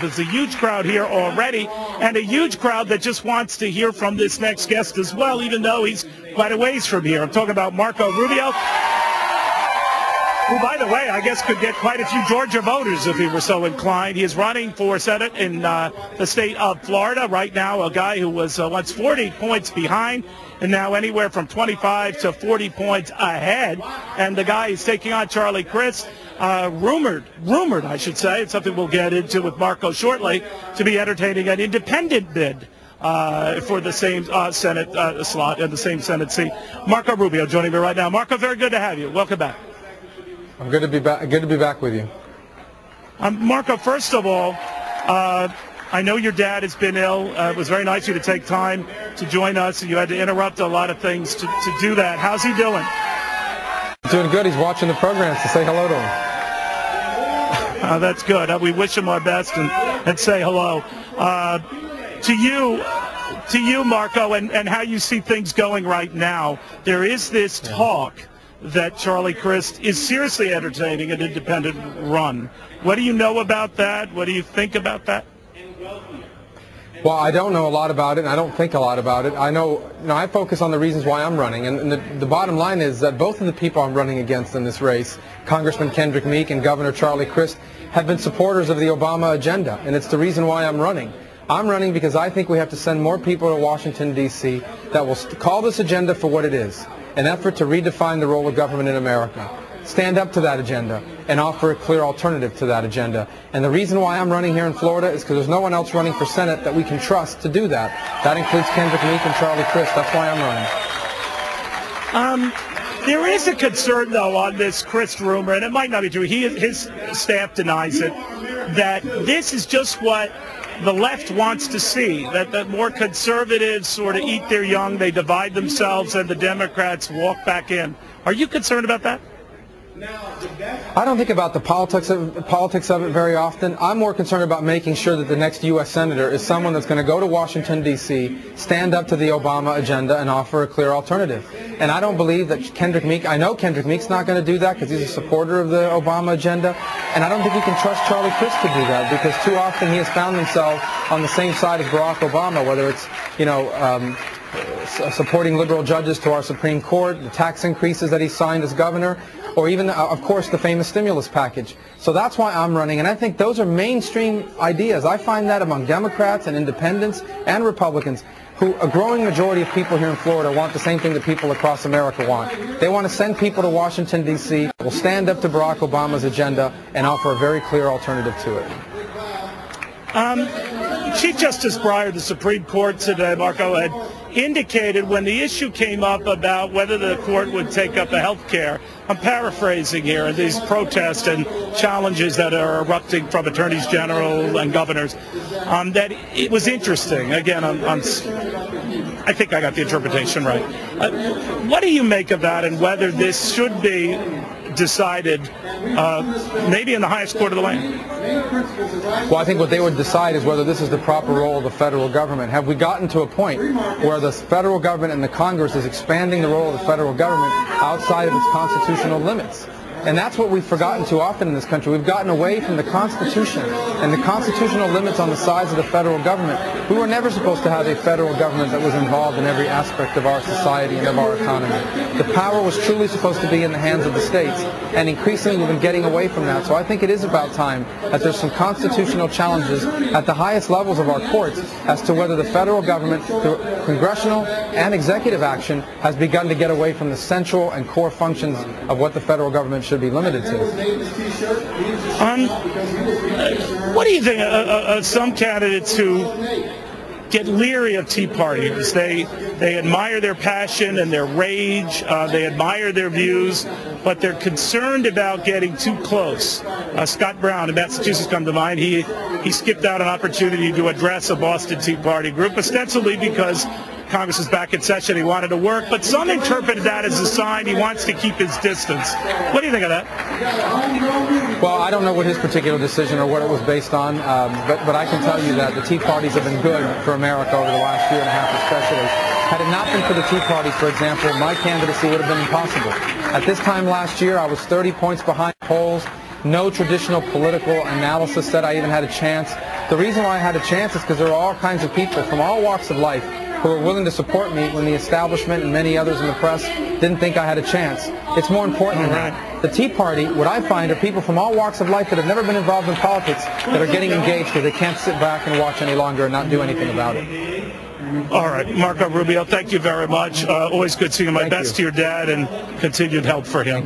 There's a huge crowd here already, and a huge crowd that just wants to hear from this next guest as well, even though he's quite a ways from here. I'm talking about Marco Rubio, who, by the way, I guess could get quite a few Georgia voters if he were so inclined. He is running for Senate in the state of Florida right now, a guy who was once 40 points behind and now anywhere from 25 to 40 points ahead. And the guy is taking on Charlie Crist. Rumored, I should say, it's something we'll get into with Marco shortly, to be entertaining an independent bid for the same Senate slot and the same Senate seat. Marco Rubio joining me right now. Marco, very good to have you. Welcome back. I'm good to be back. Good to be back with you. Marco, first of all, I know your dad has been ill. It was very nice of you to take time to join us. You had to interrupt a lot of things to do that. How's he doing? Doing good. He's watching the programs to say hello to him. That's good. We wish him our best and say hello. To you, Marco, and how you see things going right now. There is this talk that Charlie Crist is seriously entertaining an independent run. What do you know about that? What do you think about that? Well, I don't know a lot about it, and I don't think a lot about it. I know, I focus on the reasons why I'm running, and the bottom line is that both of the people I'm running against in this race, Congressman Kendrick Meek and Governor Charlie Crist, have been supporters of the Obama agenda, and it's the reason why I'm running. I'm running because I think we have to send more people to Washington, D.C. that will call this agenda for what it is, an effort to redefine the role of government in America, stand up to that agenda, and offer a clear alternative to that agenda. And the reason why I'm running here in Florida is because there's no one else running for Senate that we can trust to do that. That includes Kendrick Meek and Charlie Crist. That's why I'm running. There is a concern, though, on this Crist rumor, and it might not be true. His staff denies it, that this is just what the left wants to see, that more conservatives sort of eat their young, they divide themselves, and the Democrats walk back in. Are you concerned about that? I don't think about the politics of it very often. I'm more concerned about making sure that the next U.S. Senator is someone that's going to go to Washington, D.C., stand up to the Obama agenda, and offer a clear alternative. And I don't believe that Kendrick Meek, I know Kendrick Meek's not going to do that because he's a supporter of the Obama agenda, and I don't think you can trust Charlie Crist to do that because too often he has found himself on the same side as Barack Obama, whether it's, supporting liberal judges to our Supreme Court, the tax increases that he signed as governor, or even, of course, the famous stimulus package. So that's why I'm running, and I think those are mainstream ideas. I find that among Democrats and independents and Republicans, who a growing majority of people here in Florida want the same thing that people across America want. They want to send people to Washington, D.C., will stand up to Barack Obama's agenda and offer a very clear alternative to it. Chief Justice Breyer, the Supreme Court today, Marco, had indicated when the issue came up about whether the court would take up a health care, I'm paraphrasing here, these protests and challenges that are erupting from attorneys general and governors, that it was interesting. Again, I think I got the interpretation right. What do you make of that, and whether this should be decided maybe in the highest court of the land? Well, I think what they would decide is whether this is the proper role of the federal government. Have we gotten to a point where the federal government and the Congress is expanding the role of the federal government outside of its constitutional limits? And that's what we've forgotten too often in this country. We've gotten away from the Constitution and the constitutional limits on the size of the federal government. We were never supposed to have a federal government that was involved in every aspect of our society and of our economy. The power was truly supposed to be in the hands of the states, and increasingly we've been getting away from that. So I think it is about time that there's some constitutional challenges at the highest levels of our courts as to whether the federal government, through congressional and executive action, has begun to get away from the central and core functions of what the federal government should be limited to. What do you think of some candidates who get leery of Tea Partiers? They admire their passion and their rage. They admire their views, but they're concerned about getting too close. Scott Brown in Massachusetts come to mind. He skipped out an opportunity to address a Boston Tea Party group, ostensibly because Congress is back in session. He wanted to work, but some interpreted that as a sign he wants to keep his distance. What do you think of that? Well, I don't know what his particular decision or what it was based on, but I can tell you that the Tea Parties have been good for America over the last year and a half especially. Had it not been for the Tea Parties, for example, my candidacy would have been impossible. At this time last year, I was 30 points behind polls. No traditional political analysis said I even had a chance. The reason why I had a chance is because there were all kinds of people from all walks of life who were willing to support me when the establishment and many others in the press didn't think I had a chance. It's more important than that. The Tea Party, what I find, are people from all walks of life that have never been involved in politics that are getting engaged because they can't sit back and watch any longer and not do anything about it. All right, Marco Rubio, thank you very much. Always good seeing you. My best to your dad and continued help for him.